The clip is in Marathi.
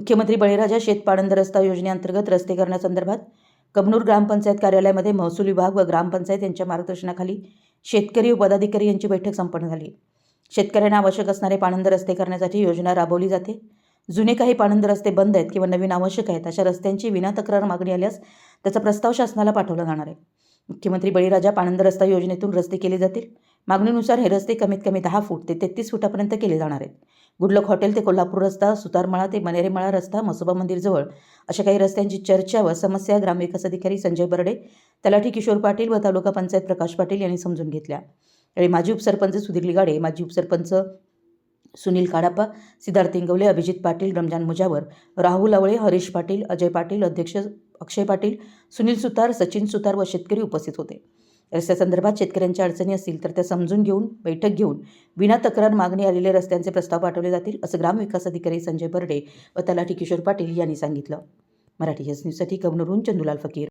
मुख्यमंत्री बळीराजा शेत पाणंद रस्ता योजनेअंतर्गत रस्ते करण्यासंदर्भात कबनूर ग्रामपंचायत कार्यालयामध्ये महसूल विभाग व ग्रामपंचायत यांच्या मार्गदर्शनाखाली शेतकरी व पदाधिकारी यांची बैठक संपन्न झाली। शेतकऱ्यांना आवश्यक असणारे पाणंद रस्ते करण्यासाठी योजना राबवली जाते। जुने काही पाणंद रस्ते बंद आहेत किंवा नवीन आवश्यक आहेत अशा रस्त्यांची विनातक्रार मागणी आल्यास त्याचा प्रस्ताव शासनाला पाठवला जाणार आहे। मुख्यमंत्री बळीराजा पाणंद रस्ता योजनेतून रस्ते केले जातील। मागणीनुसार हे रस्ते कमीत कमी 10 फूट ते 33 फुटापर्यंत केले जाणार आहेत। गुडलक हॉटेल ते कोल्हापूर रस्ता, सुतारमळा ते मनेरेमळा रस्ता, मसोबा मंदिर जवळ अशा काही रस्त्यांची चर्चा व समस्या ग्रामविकास अधिकारी संजय बर्डे, तलाठी किशोर पाटील व तालुका पंचायत प्रकाश पाटील यांनी समजून घेतल्या। यावेळी माजी उपसरपंच सुधीर लिगाडे, माजी उपसरपंच सुनील काडाप्पा, सिद्धार्थ इंगवले, अभिजित पाटील, रमजान मुजावर, राहुल आवळे, हरीश पाटील, अजय पाटील, अध्यक्ष अक्षय पाटील, सुनील सुतार, सचिन सुतार व शेतकरी उपस्थित होते। रस्त्यासंदर्भात शेतकऱ्यांच्या अडचणी असतील तर त्या समजून घेऊन बैठक घेऊन विना तक्रार मागणी आलेले रस्त्यांचे प्रस्ताव पाठवले जातील असं ग्रामविकास अधिकारी संजय बर्डे व तलाठी किशोर पाटील यांनी सांगितलं। मराठी न्यूजसाठी कबनूरहून चंदुलाल फकीर।